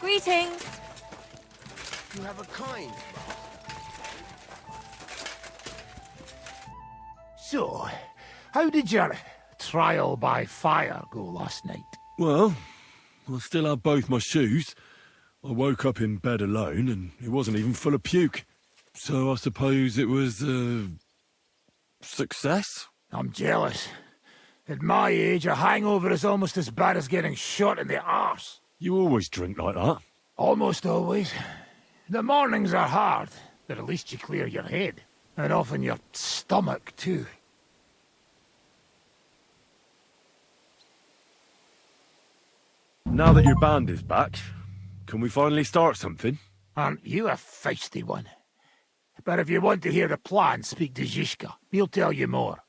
Greetings. You have a kind. So, how did your trial by fire go last night? Well, I still have both my shoes. I woke up in bed alone, and it wasn't even full of puke. So I suppose it was a success? I'm jealous. At my age, a hangover is almost as bad as getting shot in the arse. You always drink like that? Almost always. The mornings are hard, but at least you clear your head. And often your stomach, too. Now that your band is back, can we finally start something? Aren't you a feisty one? But if you want to hear the plan, speak to Zizka. He'll tell you more.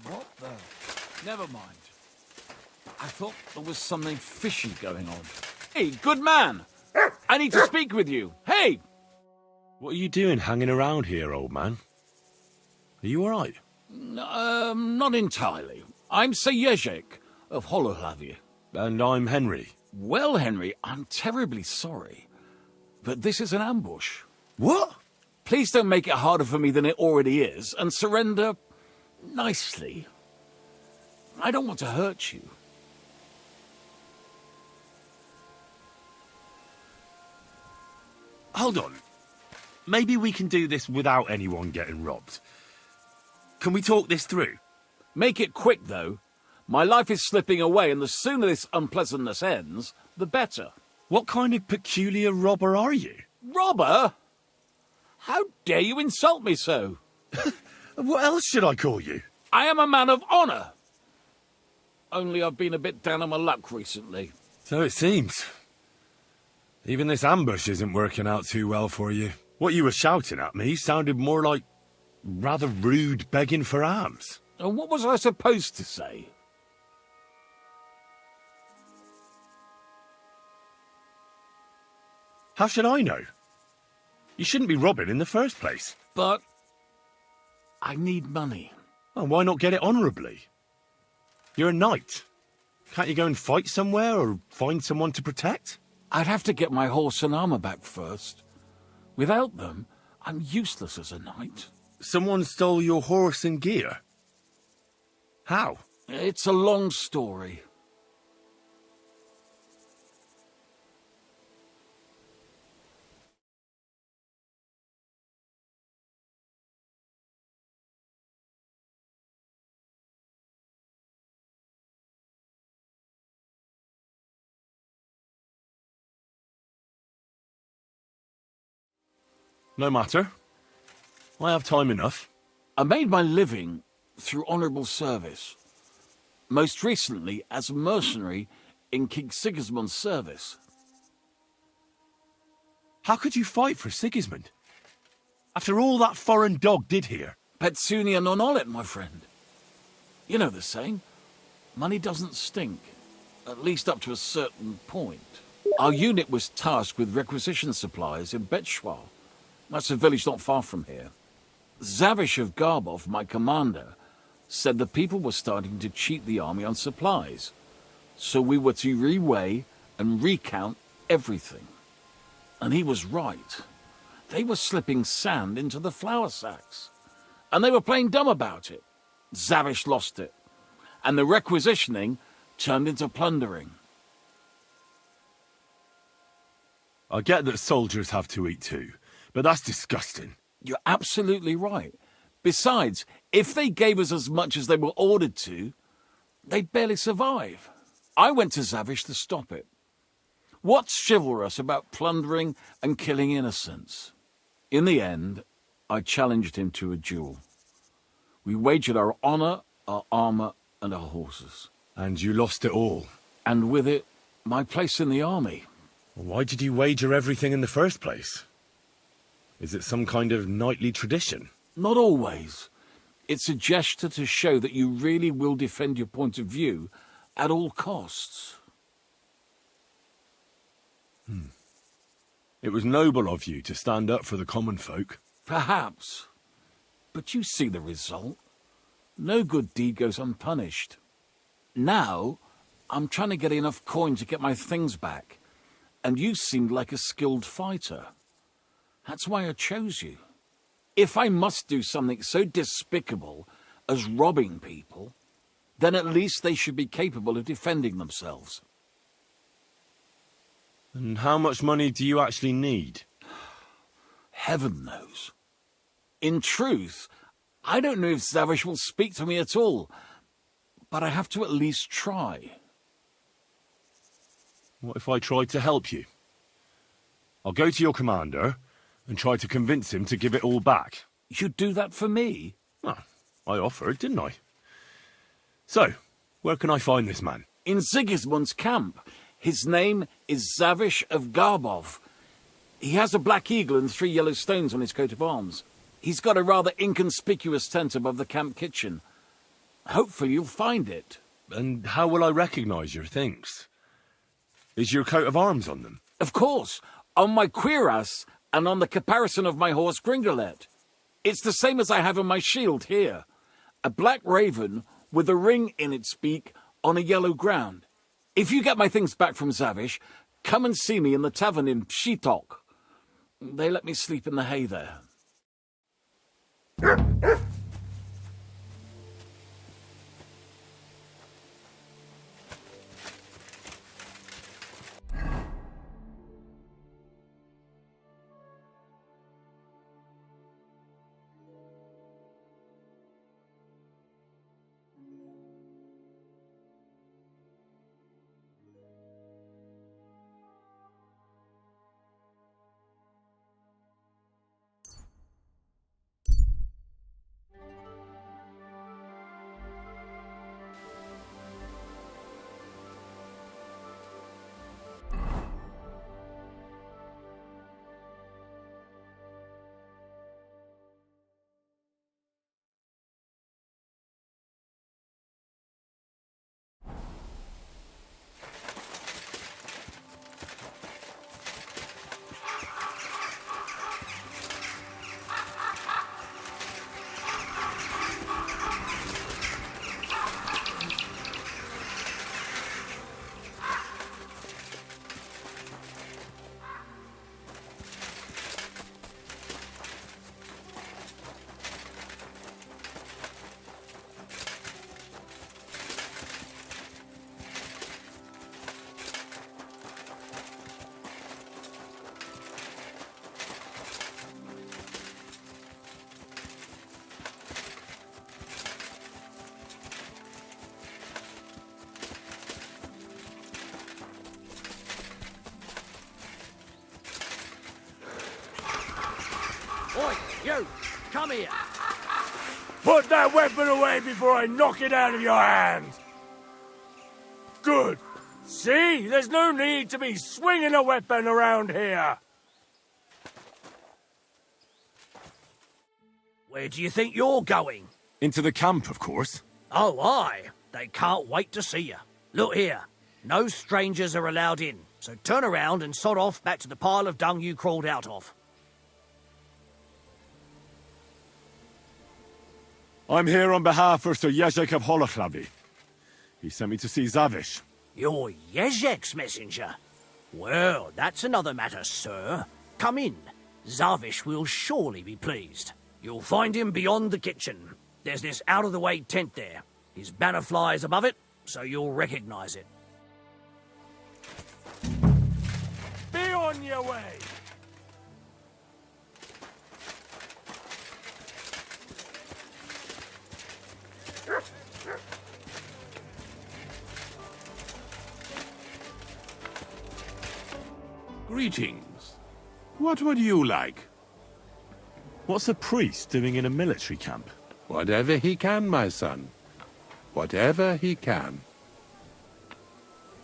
What the? Never mind. I thought there was something fishy going on. Hey, good man! I need to speak with you. Hey! What are you doing hanging around here, old man? Are you alright? Not entirely. I'm Sejezek of FullHD. And I'm Henry. Well, Henry, I'm terribly sorry, but this is an ambush. What? Please don't make it harder for me than it already is, and surrender nicely. I don't want to hurt you. Hold on. Maybe we can do this without anyone getting robbed. Can we talk this through? Make it quick, though. My life is slipping away, and the sooner this unpleasantness ends, the better. What kind of peculiar robber are you? Robber? How dare you insult me so? What else should I call you? I am a man of honour. Only I've been a bit down on my luck recently. So it seems. Even this ambush isn't working out too well for you. What you were shouting at me sounded more like rather rude begging for alms. And what was I supposed to say? How should I know? You shouldn't be robbing in the first place. But I need money. Well, why not get it honourably? You're a knight. Can't you go and fight somewhere or find someone to protect? I'd have to get my horse and armour back first. Without them, I'm useless as a knight. Someone stole your horse and gear? How? It's a long story. No matter. I have time enough. I made my living through honourable service. Most recently as a mercenary in King Sigismund's service. How could you fight for Sigismund? After all that foreign dog did here? Petsunia non olet, my friend. You know the saying. Money doesn't stink. At least up to a certain point. Our unit was tasked with requisition supplies in Betshwar. That's a village not far from here. Zavish of Garbov, my commander, said the people were starting to cheat the army on supplies. So we were to reweigh and recount everything. And he was right. They were slipping sand into the flour sacks. And they were playing dumb about it. Zavish lost it. And the requisitioning turned into plundering. I get that soldiers have to eat too, but that's disgusting. You're absolutely right. Besides, if they gave us as much as they were ordered to, they'd barely survive. I went to Zavish to stop it. What's chivalrous about plundering and killing innocents? In the end, I challenged him to a duel. We wagered our honor, our armor, and our horses. And you lost it all. And with it, my place in the army. Why did you wager everything in the first place? Is it some kind of knightly tradition? Not always. It's a gesture to show that you really will defend your point of view at all costs. It was noble of you to stand up for the common folk. Perhaps. But you see the result. No good deed goes unpunished. Now, I'm trying to get enough coin to get my things back. And you seemed like a skilled fighter. That's why I chose you. If I must do something so despicable as robbing people, then at least they should be capable of defending themselves. And how much money do you actually need? Heaven knows. In truth, I don't know if Zavish will speak to me at all, but I have to at least try. What if I tried to help you? I'll go to your commander and try to convince him to give it all back. You'd do that for me? Well, I offered, didn't I? So, where can I find this man? In Sigismund's camp. His name is Zavish of Garbov. He has a black eagle and 3 yellow stones on his coat of arms. He's got a rather inconspicuous tent above the camp kitchen. Hopefully you'll find it. And how will I recognize your things? Is your coat of arms on them? Of course, on my cuirass and on the caparison of my horse Gringolet. It's the same as I have on my shield here. A black raven with a ring in its beak on a yellow ground. If you get my things back from Zavish, come and see me in the tavern in Pshitok. They let me sleep in the hay there. Oi, you! Come here! Put that weapon away before I knock it out of your hand! Good. See? There's no need to be swinging a weapon around here. Where do you think you're going? Into the camp, of course. Oh, aye. They can't wait to see you. Look here. No strangers are allowed in. So turn around and sod off back to the pile of dung you crawled out of. I'm here on behalf of Sir Jezek of FullHD. He sent me to see Zavish. You're Jezek's messenger? Well, that's another matter, sir. Come in. Zavish will surely be pleased. You'll find him beyond the kitchen. There's this out-of-the-way tent there. His banner flies above it, so you'll recognize it. Be on your way. Greetings. What would you like? What's a priest doing in a military camp? Whatever he can, my son. Whatever he can.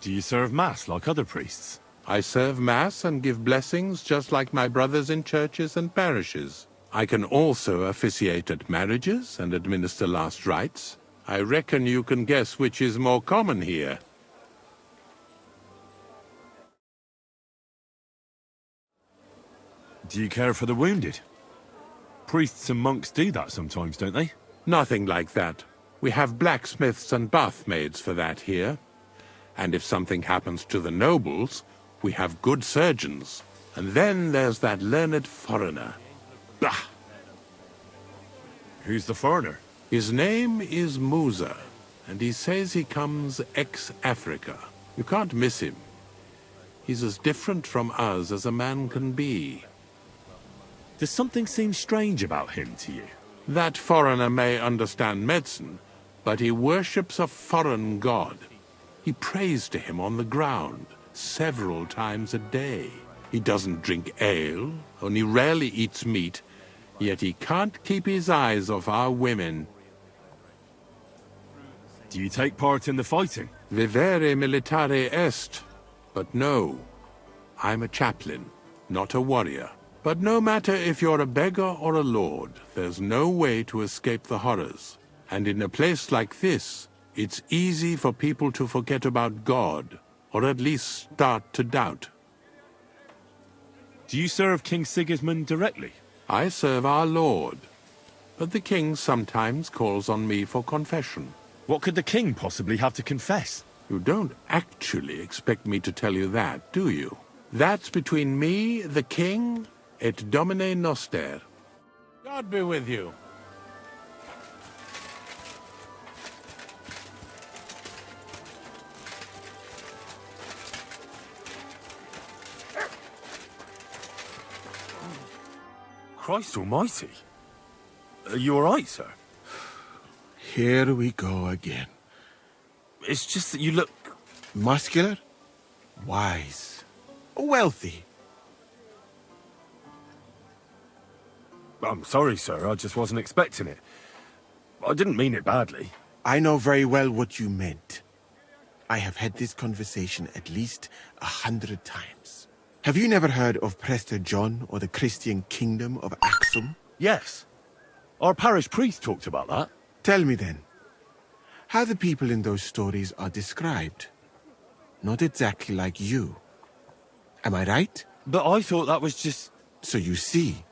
Do you serve mass like other priests? I serve Mass and give blessings just like my brothers in churches and parishes. I can also officiate at marriages and administer last rites. I reckon you can guess which is more common here. Do you care for the wounded? Priests and monks do that sometimes, don't they? Nothing like that. We have blacksmiths and bathmaids for that here. And if something happens to the nobles, we have good surgeons. And then there's that learned foreigner. Bah! Who's the foreigner? His name is Musa, and he says he comes ex-Africa. You can't miss him. He's as different from us as a man can be. Does something seem strange about him to you? That foreigner may understand medicine, but he worships a foreign god. He prays to him on the ground several times a day. He doesn't drink ale, only rarely eats meat, yet he can't keep his eyes off our women. Do you take part in the fighting? Vivere militare est. But no, I'm a chaplain, not a warrior. But no matter if you're a beggar or a lord, there's no way to escape the horrors. And in a place like this, it's easy for people to forget about God, or at least start to doubt. Do you serve King Sigismund directly? I serve our Lord, but the king sometimes calls on me for confession. What could the king possibly have to confess? You don't actually expect me to tell you that, do you? That's between me, the king, et Domine Noster. God be with you. Christ almighty. Are you all right, sir? Here we go again. It's just that you look... Muscular, wise, wealthy. I'm sorry, sir. I just wasn't expecting it. I didn't mean it badly. I know very well what you meant. I have had this conversation at least 100 times. Have you never heard of Prester John or the Christian kingdom of Axum? Yes. Our parish priest talked about that. Tell me then, how the people in those stories are described. Not exactly like you. Am I right? But I thought that was just... So you see,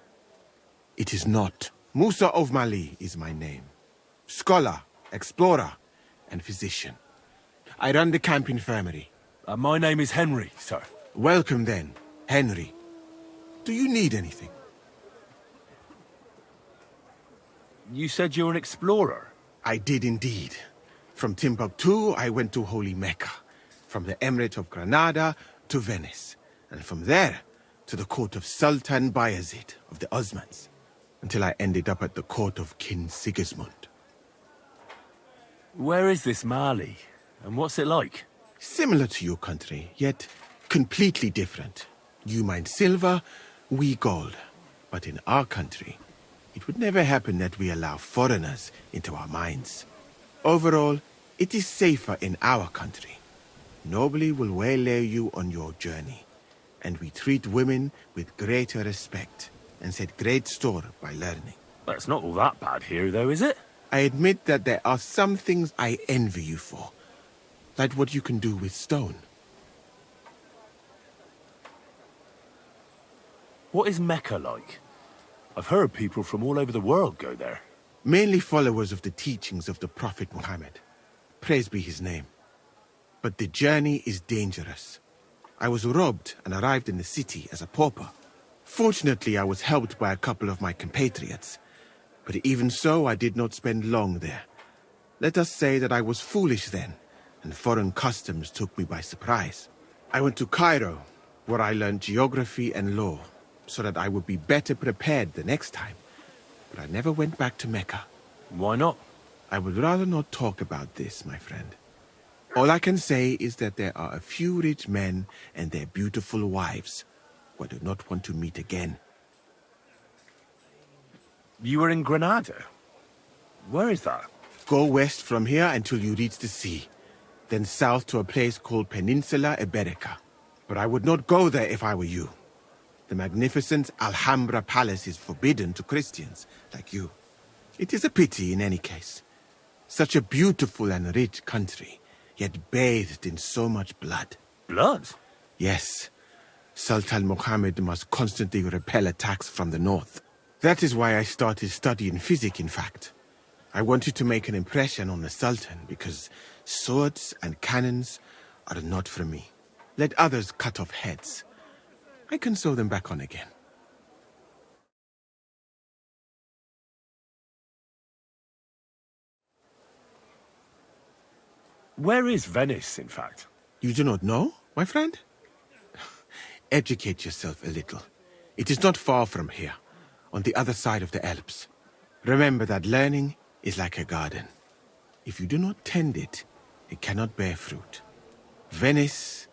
it is not. Musa of Mali is my name. Scholar, explorer, and physician. I run the camp infirmary. my name is Henry, sir. Welcome then, Henry. Do you need anything? You said you're an explorer. I did indeed. From Timbuktu, I went to Holy Mecca. From the Emirate of Granada to Venice. And from there to the court of Sultan Bayezid of the Osmans. Until I ended up at the court of King Sigismund. Where is this Mali? And what's it like? Similar to your country, yet completely different. You mine silver, we gold. But in our country, it would never happen that we allow foreigners into our mines. Overall, it is safer in our country. Nobody will waylay you on your journey. And we treat women with greater respect and set great store by learning. Well, it's not all that bad here, though, is it? I admit that there are some things I envy you for. Like what you can do with stone. What is Mecca like? I've heard people from all over the world go there. Mainly followers of the teachings of the Prophet Muhammad. Praise be his name. But the journey is dangerous. I was robbed and arrived in the city as a pauper. Fortunately, I was helped by a couple of my compatriots. But even so, I did not spend long there. Let us say that I was foolish then, and foreign customs took me by surprise. I went to Cairo, where I learned geography and law, so that I would be better prepared the next time. But I never went back to Mecca. Why not? I would rather not talk about this, my friend. All I can say is that there are a few rich men and their beautiful wives who I do not want to meet again. You were in Granada? Where is that? Go west from here until you reach the sea, then south to a place called Peninsula Iberica. But I would not go there if I were you. The magnificent Alhambra Palace is forbidden to Christians like you. It is a pity in any case. Such a beautiful and rich country, yet bathed in so much blood. Blood? Yes. Sultan Mohammed must constantly repel attacks from the north. That is why I started studying physics, in fact. I wanted to make an impression on the Sultan because swords and cannons are not for me. Let others cut off heads. I can sew them back on again. Where is Venice, in fact? You do not know, my friend? Educate yourself a little. It is not far from here, on the other side of the Alps. Remember that learning is like a garden. If you do not tend it, it cannot bear fruit. Venice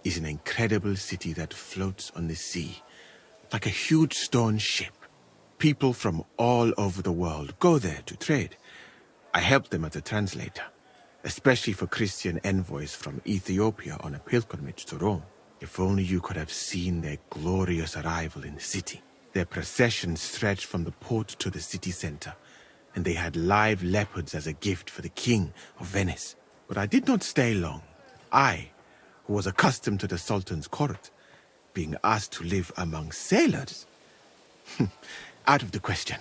is an incredible city that floats on the sea, like a huge stone ship. People from all over the world go there to trade. I help them as a translator, especially for Christian envoys from Ethiopia on a pilgrimage to Rome. If only you could have seen their glorious arrival in the city. Their procession stretched from the port to the city center, and they had live leopards as a gift for the king of Venice. But I did not stay long. I, who was accustomed to the Sultan's court, being asked to live among sailors? Out of the question.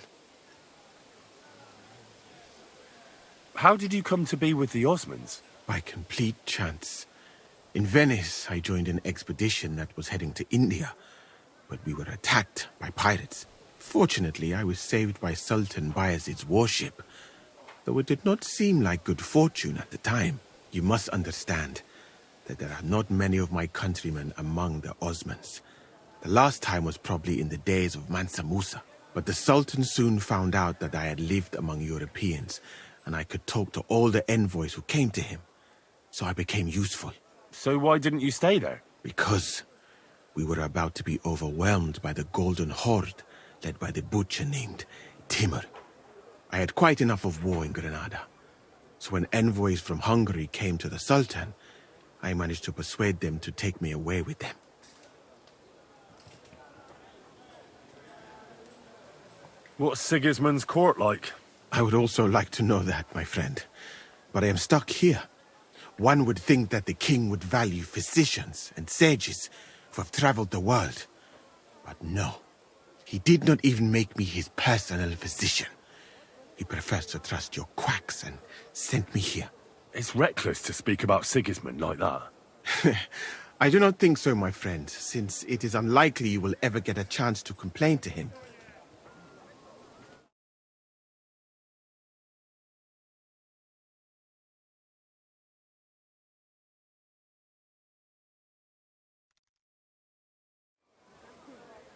How did you come to be with the Osmans? By complete chance. In Venice, I joined an expedition that was heading to India, but we were attacked by pirates. Fortunately, I was saved by Sultan Bayezid's warship, though it did not seem like good fortune at the time. You must understand that there are not many of my countrymen among the Osmans. The last time was probably in the days of Mansa Musa, but the Sultan soon found out that I had lived among Europeans, and I could talk to all the envoys who came to him. So I became useful. So why didn't you stay there? Because we were about to be overwhelmed by the Golden Horde, led by the butcher named Timur. I had quite enough of war in Granada. So when envoys from Hungary came to the Sultan, I managed to persuade them to take me away with them. What's Sigismund's court like? I would also like to know that, my friend. But I am stuck here. One would think that the king would value physicians and sages who have traveled the world. But no. He did not even make me his personal physician. He prefers to trust your quacks and sent me here. It's reckless to speak about Sigismund like that. I do not think so, my friend, since it is unlikely you will ever get a chance to complain to him.